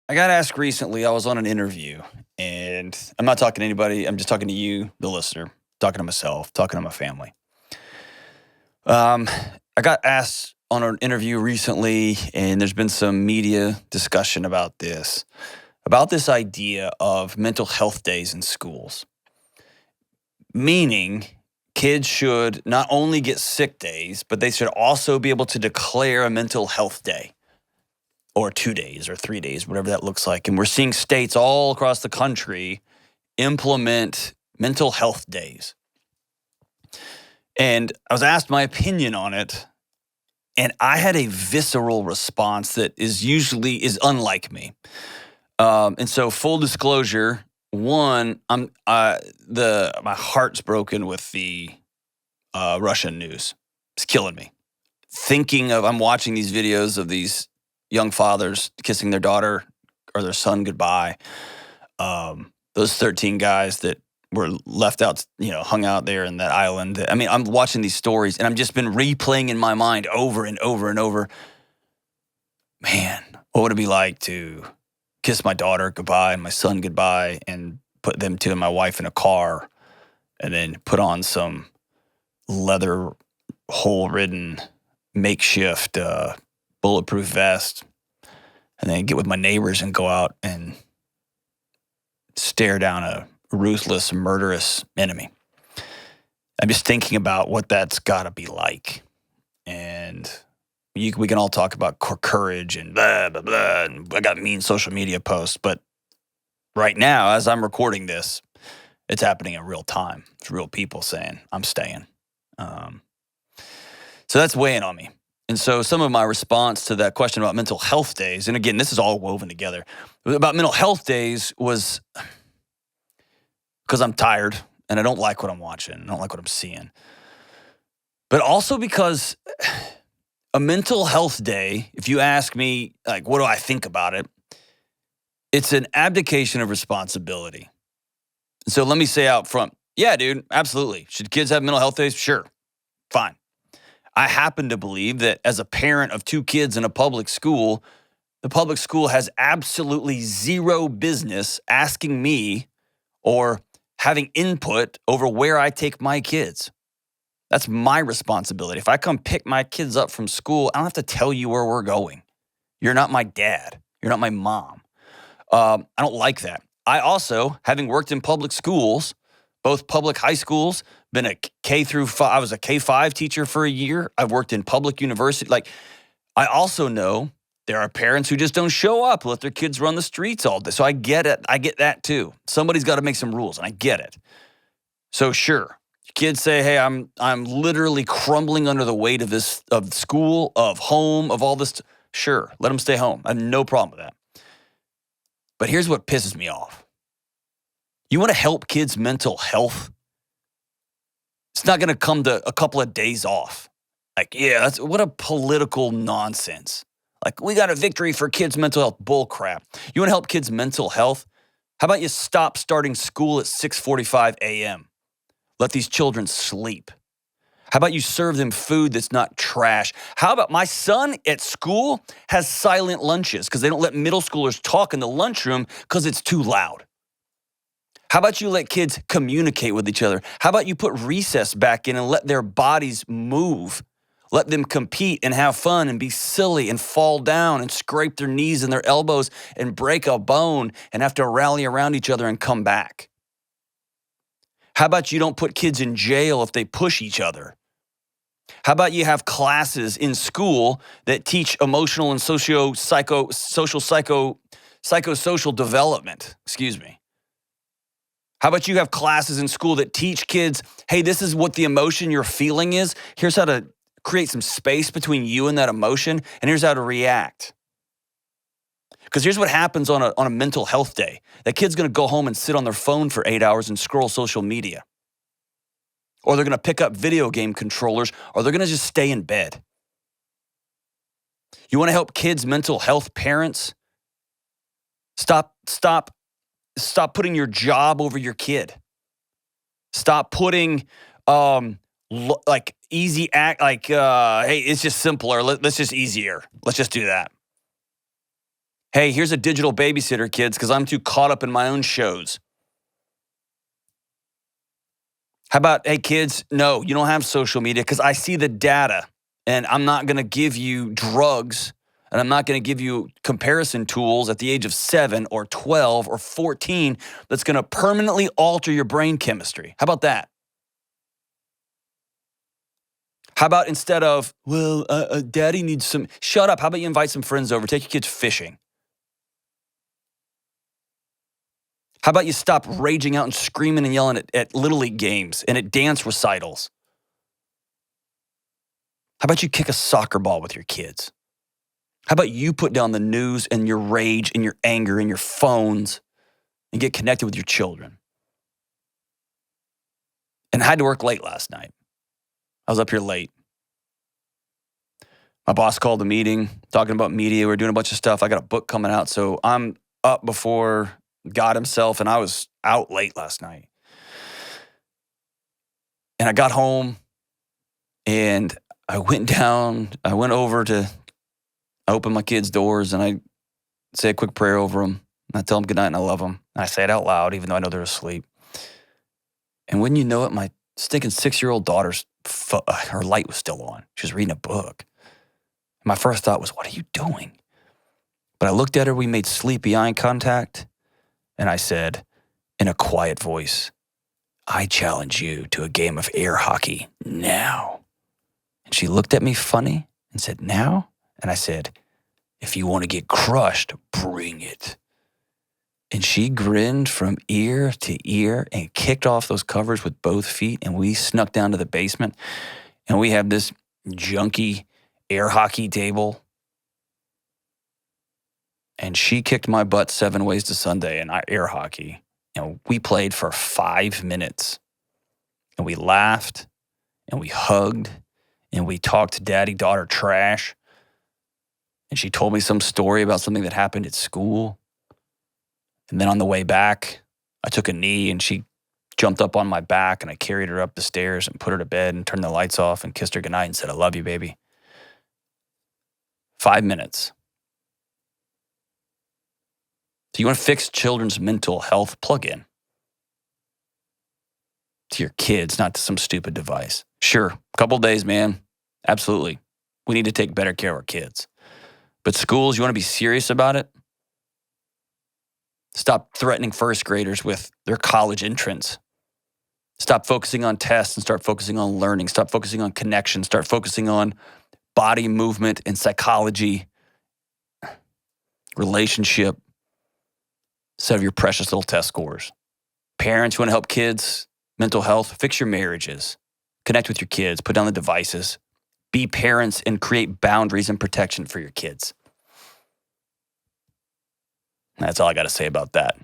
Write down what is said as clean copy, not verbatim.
I got asked recently, I was on an interview, and I'm not talking to anybody. I'm just talking to you, the listener, talking to myself, talking to my family. Um, I got asked on an interview recently, and there's been some media discussion about this idea of mental health days in schools, meaning kids should not only get sick days, but they should also be able to declare a mental health day or 2 days or 3 days, whatever that looks like. And we're seeing states all across the country implement mental health days. And I was asked my opinion on it, and I had a visceral response that is unlike me. And so, full disclosure, one, my heart's broken with the Russian news. It's killing me. I'm watching these videos of these young fathers kissing their daughter or their son goodbye. Those 13 guys that were left out, hung out there in that island. I mean, I'm watching these stories and I've just been replaying in my mind over and over and over. Man, what would it be like to kiss my daughter goodbye and my son goodbye and put them two and my wife in a car and then put on some leather hole-ridden makeshift bulletproof vest and then get with my neighbors and go out and stare down a ruthless, murderous enemy. I'm just thinking about what that's got to be like. And we can all talk about courage and blah, blah, blah. And I got mean social media posts. But right now, as I'm recording this, it's happening in real time. It's real people saying, I'm staying. So that's weighing on me. And so some of my response to that question about mental health days, and again, this is all woven together, about mental health days was because I'm tired and I don't like what I'm watching. I don't like what I'm seeing. But also because a mental health day, if you ask me, like, what do I think about it? It's an abdication of responsibility. So let me say out front, yeah, dude, absolutely. Should kids have mental health days? Sure. Fine. I happen to believe that as a parent of two kids in a public school, the public school has absolutely zero business asking me or having input over where I take my kids. That's my responsibility. If I come pick my kids up from school, I don't have to tell you where we're going. You're not my dad. You're not my mom. I don't like that. I also, having worked in public schools, both public high schools, been a K through 5, I was a K-5 teacher for a year. I've worked in public university. I also know there are parents who just don't show up, let their kids run the streets all day. So I get it. I get that too. Somebody's got to make some rules, and I get it. So sure, kids say, hey, I'm literally crumbling under the weight of school, of home, of all this. Sure, let them stay home. I have no problem with that. But here's what pisses me off. You want to help kids' mental health? It's not going to come to a couple of days off. That's what a political nonsense. We got a victory for kids' mental health. Bull crap. You want to help kids' mental health? How about you stop starting school at 6:45 a.m.? Let these children sleep. How about you serve them food that's not trash? How about my son at school has silent lunches because they don't let middle schoolers talk in the lunchroom because it's too loud? How about you let kids communicate with each other? How about you put recess back in and let their bodies move? Let them compete and have fun and be silly and fall down and scrape their knees and their elbows and break a bone and have to rally around each other and come back. How about you don't put kids in jail if they push each other? How about you have classes in school that teach emotional and psychosocial development? How about you have classes in school that teach kids, hey, this is what the emotion you're feeling is. Here's how to create some space between you and that emotion, and here's how to react. Because here's what happens on a mental health day. That kid's going to go home and sit on their phone for 8 hours and scroll social media. Or they're going to pick up video game controllers, or they're going to just stay in bed. You want to help kids' mental health, parents? Stop putting your job over your kid. Stop putting easy act, hey, it's just simpler. Let's just easier. Let's just do that. Hey, here's a digital babysitter, kids, because I'm too caught up in my own shows. How about, hey, kids, no, you don't have social media because I see the data and I'm not going to give you drugs and I'm not going to give you comparison tools at the age of 7 or 12 or 14 that's going to permanently alter your brain chemistry. How about that? How about instead of, well, daddy needs some, shut up. How about you invite some friends over, take your kids fishing? How about you stop raging out and screaming and yelling at Little League games and at dance recitals? How about you kick a soccer ball with your kids? How about you put down the news and your rage and your anger and your phones and get connected with your children? And I had to work late last night. I was up here late. My boss called a meeting talking about media. We were doing a bunch of stuff. I got a book coming out. So I'm up before God himself, and I was out late last night. And I got home and I went over to open my kids' doors and I say a quick prayer over them. And I tell them goodnight and I love them. And I say it out loud, even though I know they're asleep. And wouldn't you know it, my stinking 6-year-old daughter's, her light was still on. She was reading a book. And my first thought was, what are you doing? But I looked at her, we made sleepy eye contact. And I said, in a quiet voice, I challenge you to a game of air hockey now. And she looked at me funny and said, now? And I said, if you want to get crushed, bring it. And she grinned from ear to ear and kicked off those covers with both feet. And we snuck down to the basement. And we have this junky air hockey table. And she kicked my butt 7 ways to Sunday in air hockey. And we played for 5 minutes. And we laughed. And we hugged. And we talked daddy-daughter trash. And she told me some story about something that happened at school. And then on the way back, I took a knee and she jumped up on my back and I carried her up the stairs and put her to bed and turned the lights off and kissed her goodnight and said, I love you, baby. 5 minutes. So you want to fix children's mental health? Plug in to your kids, not to some stupid device. Sure, a couple days, man. Absolutely. We need to take better care of our kids. But schools, you want to be serious about it? Stop threatening first graders with their college entrance. Stop focusing on tests and start focusing on learning. Stop focusing on connection. Start focusing on body movement and psychology, relationship, instead of your precious little test scores. Parents, you want to help kids, mental health, fix your marriages. Connect with your kids. Put down the devices. Be parents and create boundaries and protection for your kids. That's all I got to say about that.